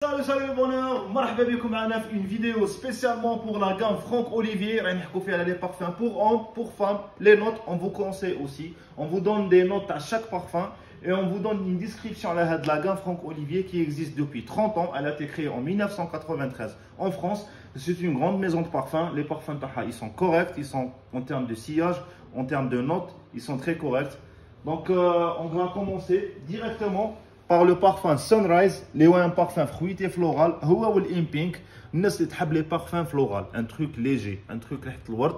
Salut les bonheurs, marhaba bikoum معنا في une vidéo spécialement pour la gamme Franck Olivier. راح نحكوا فيها les parfums pour hommes, pour femmes, les notes, on vous conseille aussi. On vous donne des notes à chaque parfum et on vous donne une description de la gamme Franck Olivier qui existe depuis 30 ans. Elle a été créée en 1993 en France. C'est une grande maison de parfums. Les parfums taha, ils sont corrects, ils sont en termes de sillage, en termes de notes, ils sont très corrects. Donc on va commencer directement par le parfum Sunrise, les un parfum fruité floral, هو والإمبينك الناس اللي تحب les parfums floral, un truc léger, un truc ريحة الورد.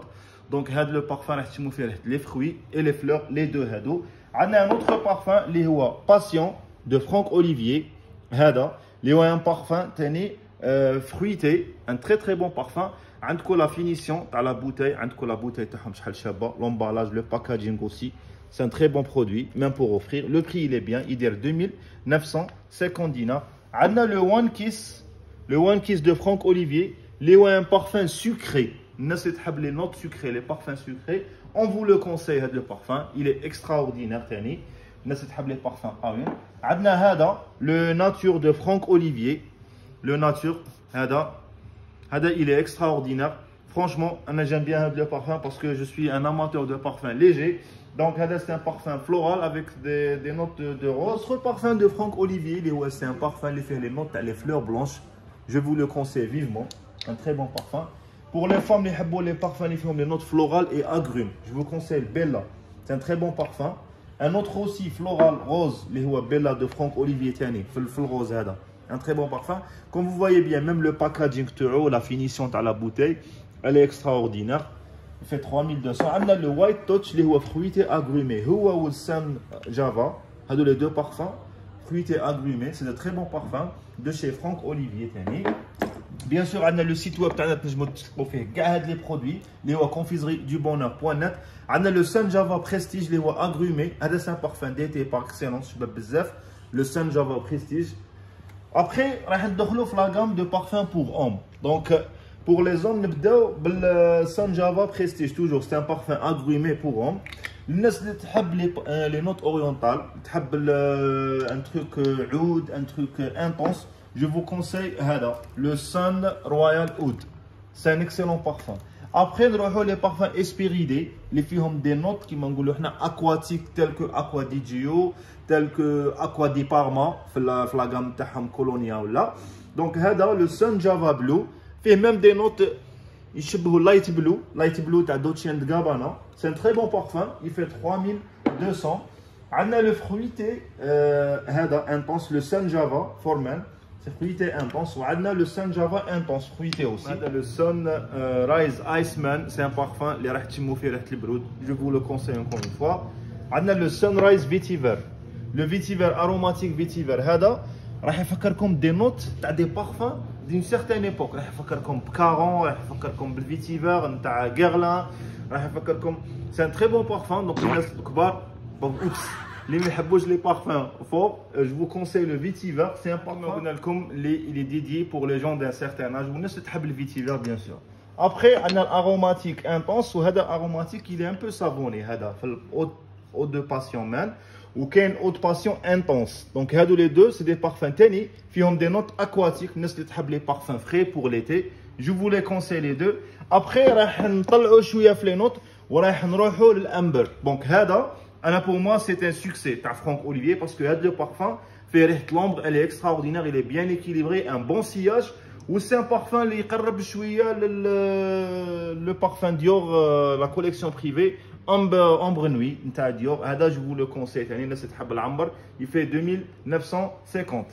Donc هذا le parfum راح تشموا فيه ريحة les fruits et les fleurs, les deux هادو. عندنا un autre parfum اللي هو Passion de Franck Olivier. هذا اللي هو un parfum تاني fruité, un très bon parfum. عندكم la finition تاع la bouteille, عندكم la bouteille تاعهم شحال شابة, l'emballage, le packaging aussi. C'est un très bon produit, même pour offrir. Le prix, il est bien. Il est 2950 dinars. On a le One Kiss de Franck Olivier. Un parfum sucré. Les notes sucrées, les parfums sucrés. On vous le conseille, le parfum. Il est extraordinaire. Les parfums. On a le Nature de Franck Olivier. Le Nature, il est extraordinaire. Franchement, j'aime bien le parfum parce que je suis un amateur de parfums légers. Donc, c'est un parfum floral avec des notes de rose. Autre parfum de Franck Olivier, c'est un parfum qui fait les notes les fleurs blanches. Je vous le conseille vivement. Un très bon parfum. Pour les femmes, les parfums qui font les notes florales et agrumes. Je vous conseille Bella. C'est un très bon parfum. Un autre aussi floral rose, Bella de Franck Olivier, le rose. Un très bon parfum. Comme vous voyez bien, même le packaging, la finition de la bouteille, elle est extraordinaire. Il fait 3200. On a le White Touch, qui est fruité agrumé. Ou le Sun Java. Les deux parfums. Fruité agrumé. C'est de très bons parfums de chez Franck Olivier. Bien sûr, on a le site web pour faire les produits. Les confiserie du bonheur.net. On a le Sun Java Prestige, les agrumé. C'est un parfum d'été par excellence. Le Sun Java Prestige. Après, on va la gamme de parfums pour hommes. Donc, pour les hommes, le Sun Java Prestige, toujours, c'est un parfum agrumé pour hommes. Les notes orientales, un truc oud, un truc intense. Je vous conseille le Sun Royal Oud. C'est un excellent parfum. Après, nous avons les parfums Espéridés, les filles ont des notes qui m'ont aquatiques, telles que Aqua di Gio, telles que Aqua di Parma, la gamme Taham Colonia. Donc, le Sun Java Blue. Fait même des notes light blue à Dolce & Gabbana. C'est un très bon parfum, il fait 3200. On a le fruité intense, le Sun Java Forman, c'est fruité intense. On a le Sun Java intense, fruité aussi. On a le Sun Rise Iceman, c'est un parfum, je vous le conseille encore une fois. On a le Sunrise Vetiver, le Vetiver aromatique Vetiver. راح يفكركم des notes تاع des parfums d'une certaine époque. راح يفكركم بكارون, راح يفكركم بالفيتيفر نتاع غيرلان, راح يفكركم. C'est un très bon parfum. Donc الناس الكبار اللي ما يحبوش les parfums forts, je vous conseille le Vetiver. C'est un parfum قلنا لكم il est dédié pour les gens d'un certain âge والناس اللي تحب le Vetiver bien sûr. Après on a l'aromatique intense وهذا aromatique il est un peu savonné هذا في eau de passion man. Ou qu'il y a une haute passion intense. Donc, les deux, c'est des parfums tennis qui ont des notes aquatiques. Nous avons les parfums frais pour l'été. Je vous les conseille les deux. Après, on va les notes. On va l'amber. Donc, pour moi, c'est un succès. Tu Franck Olivier parce que le parfum fait l'ambre, elle est extraordinaire, il est bien équilibré, un bon sillage. Ou c'est un parfum qui est le parfum Dior, la collection privée. Ambre Nuit, Dior, je vous le conseille. Il fait 2950.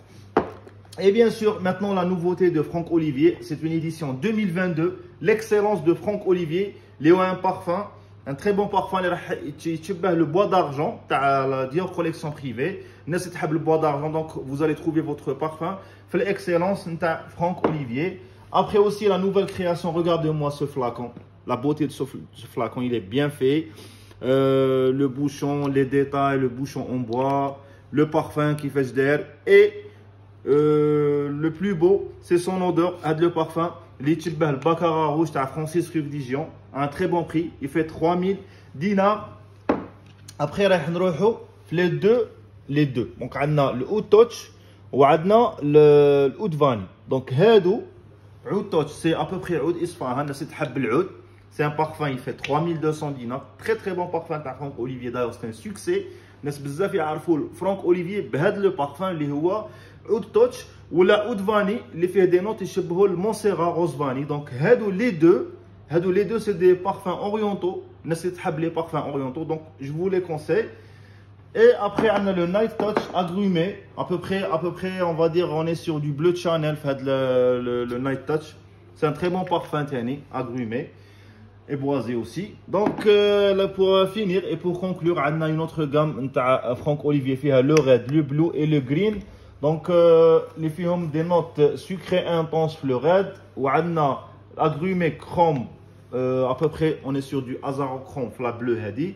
Et bien sûr, maintenant la nouveauté de Franck Olivier, c'est une édition 2022. L'excellence de Franck Olivier, un parfum, un très bon parfum, le bois d'argent, la Dior collection privée. Le bois d'argent, donc vous allez trouver votre parfum. L'excellence de Franck Olivier. Après aussi la nouvelle création, regardez-moi ce flacon. La beauté de ce flacon, il est bien fait. Le bouchon, les détails, le bouchon en bois, le parfum qui fait d'air. Et le plus beau, c'est son odeur. Le parfum, le Baccarat rouge de Francis Ruc Dijon. Un très bon prix. Il fait 3000 dinars. Après, on va les deux. Donc, on a le Haut Touch وعندنا العود فاني. دونك هادو عود توتش سي ابوبري عود اصفهان. الناس تحب العود. C'est un parfum, il fait 3200 dinars. Très très bon parfum تاع فرانك اوليفيي. d'ailleurs c'est un succès. الناس بزاف يعرفوا فرانك اوليفيي بهذا لو بارفان اللي هو عود توتش ولا عود فاني اللي فيه دي نوت يشبهوا المونسيرا روز فاني. دونك هادو لي دو سي دي بارفان اورينتو. الناس اللي تحب لي بارفان اورينتو دونك جو فو لي كونساي. Et après, on a le Night Touch agrumé. À peu près, on va dire, on est sur du bleu de Chanel, fait le Night Touch. C'est un très bon parfum, Tiani, agrumé. Et boisé aussi. Donc, là, pour finir et pour conclure, on a une autre gamme, Franck Olivier, le red, le blue et le green. Donc, les filles ont des notes sucrées intenses, le red. Ou on a agrumé chrome. À peu près, on est sur du azarochrome, la bleu, hadi.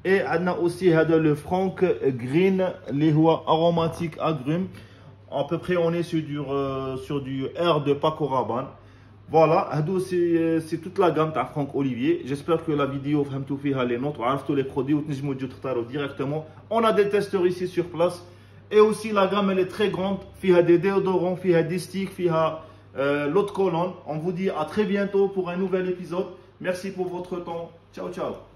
Et on a aussi le Franck Green, les aromatiques agrumes. À peu près, on est sur du air de Paco Rabanne. Voilà, c'est toute la gamme de Franck Olivier. J'espère que la vidéo فهمتوا فيها les notes وعرفتوا les produits وتنجموا تجوا تختاروا directement. On a des testeurs ici sur place. Et aussi la gamme elle est très grande. فيها des déodorants, فيها des sticks, فيها l'eau de Cologne. On vous dit à très bientôt pour un nouvel épisode. Merci pour votre temps. Ciao ciao.